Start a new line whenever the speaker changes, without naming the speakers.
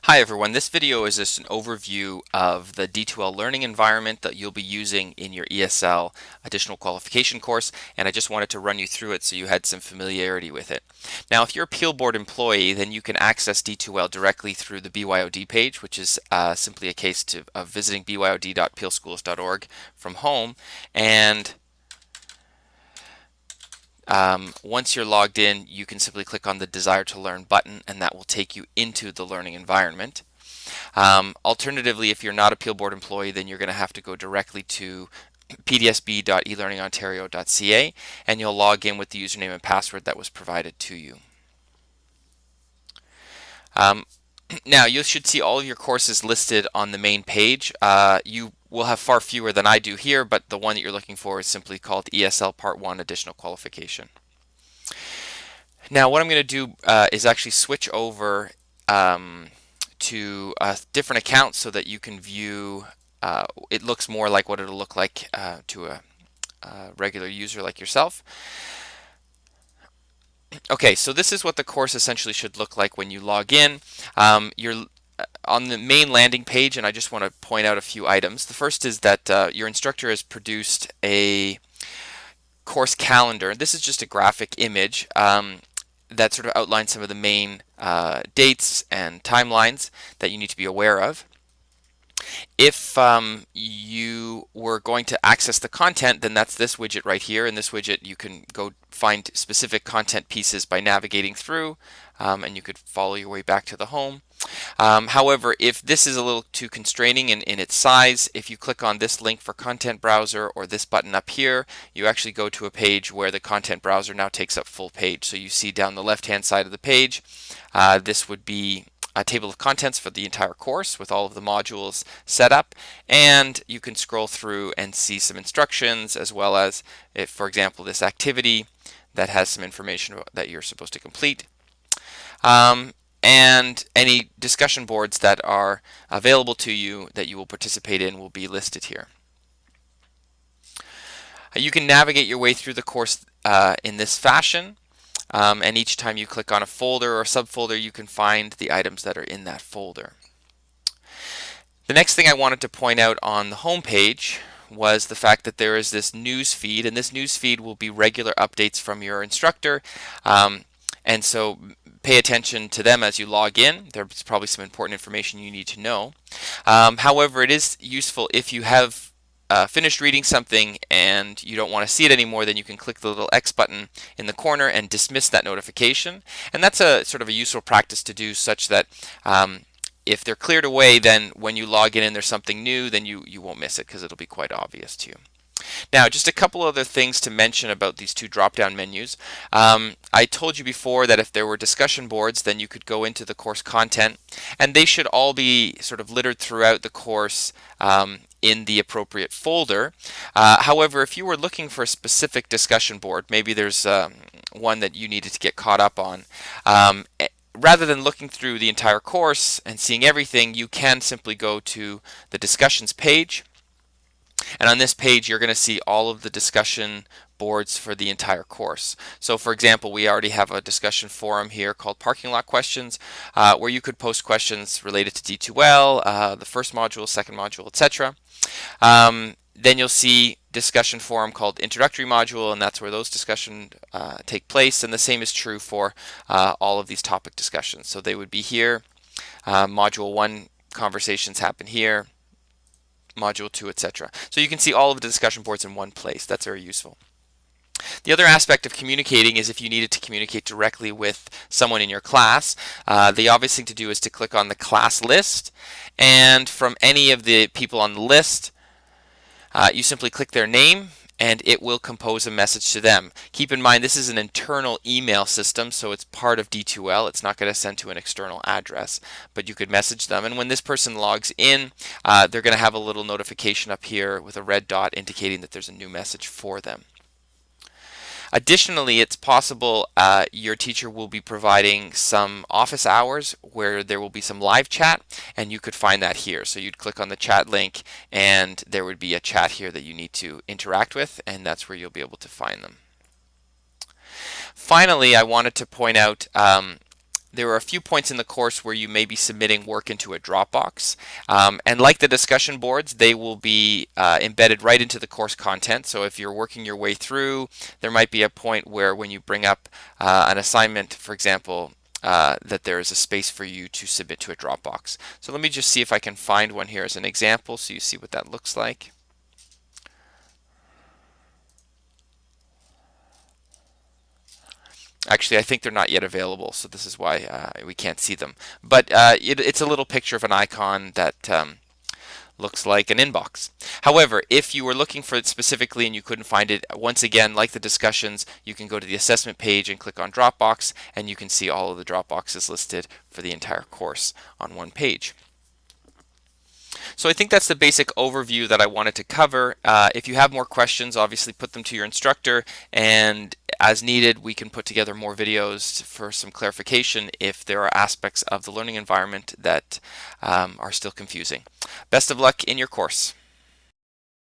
Hi everyone, this video is just an overview of the D2L learning environment that you'll be using in your ESL additional qualification course, and I just wanted to run you through it so you had some familiarity with it. Now if you're a Peel Board employee, then you can access D2L directly through the BYOD page, which is simply a case of visiting byd.peelschools.org from home, and once you're logged in, you can simply click on the Desire to Learn button, and that will take you into the learning environment. Alternatively, if you're not a Peel Board employee, then you're going to have to go directly to pdsb.elearningontario.ca and you'll log in with the username and password that was provided to you. Um, Now, you should see all of your courses listed on the main page. You will have far fewer than I do here, but the one that you're looking for is simply called ESL Part 1 Additional Qualification. Now, what I'm going to do is actually switch over to a different account so that you can view it looks more like what it'll look like to a regular user like yourself. Okay, so this is what the course essentially should look like when you log in. You're on the main landing page, and I just want to point out a few items. The first is that your instructor has produced a course calendar. This is just a graphic image that sort of outlines some of the main dates and timelines that you need to be aware of. If you were going to access the content, then that's this widget right here. In this widget, you can go find specific content pieces by navigating through, and you could follow your way back to the home. However, if this is a little too constraining in its size, if you click on this link for Content Browser or this button up here, you actually go to a page where the Content Browser now takes up full page. So you see down the left-hand side of the page, this would be a table of contents for the entire course with all of the modules set up, and you can scroll through and see some instructions, as well as, if, for example, this activity that has some information that you're supposed to complete. And any discussion boards that are available to you that you will participate in will be listed here. You can navigate your way through the course in this fashion. And each time you click on a folder or subfolder, you can find the items that are in that folder. The next thing I wanted to point out on the home page was the fact that there is this news feed, and this news feed will be regular updates from your instructor. And so pay attention to them as you log in. There's probably some important information you need to know. However, it is useful if you have finished reading something and you don't want to see it anymore, then you can click the little X button in the corner and dismiss that notification. And that's a sort of a useful practice to do, such that if they're cleared away, then when you log in and there's something new, then you won't miss it because it'll be quite obvious to you. Now, just a couple other things to mention about these two drop-down menus. I told you before that if there were discussion boards, then you could go into the course content, and they should all be sort of littered throughout the course in the appropriate folder. However, if you were looking for a specific discussion board, maybe there's one that you needed to get caught up on, rather than looking through the entire course and seeing everything, you can simply go to the discussions page. And on this page, you're going to see all of the discussion boards for the entire course. So for example, we already have a discussion forum here called Parking Lot Questions, where you could post questions related to D2L, the first module, second module, etc. Then you'll see discussion forum called Introductory Module, and that's where those discussions take place. And the same is true for all of these topic discussions. So they would be here. Module 1 conversations happen here. Module 2, etc. So you can see all of the discussion boards in one place. That's very useful. The other aspect of communicating is if you needed to communicate directly with someone in your class, the obvious thing to do is to click on the class list, and from any of the people on the list, you simply click their name and it will compose a message to them. Keep in mind, this is an internal email system, so it's part of D2L. It's not going to send to an external address, but you could message them. And when this person logs in, they're going to have a little notification up here with a red dot indicating that there's a new message for them. Additionally, it's possible your teacher will be providing some office hours where there will be some live chat, and you could find that here. So you'd click on the chat link and there would be a chat here that you need to interact with, and that's where you'll be able to find them. Finally, I wanted to point out there are a few points in the course where you may be submitting work into a Dropbox. And like the discussion boards, they will be embedded right into the course content. So if you're working your way through, there might be a point where when you bring up an assignment, for example, that there is a space for you to submit to a Dropbox. So let me just see if I can find one here as an example so you see what that looks like. Actually, I think they're not yet available, so this is why we can't see them. But it's a little picture of an icon that looks like an inbox. However, if you were looking for it specifically and you couldn't find it, once again, like the discussions, you can go to the assessment page and click on Dropbox, and you can see all of the Dropboxes listed for the entire course on one page. So I think that's the basic overview that I wanted to cover. If you have more questions, obviously put them to your instructor, and as needed, we can put together more videos for some clarification if there are aspects of the learning environment that are still confusing. Best of luck in your course.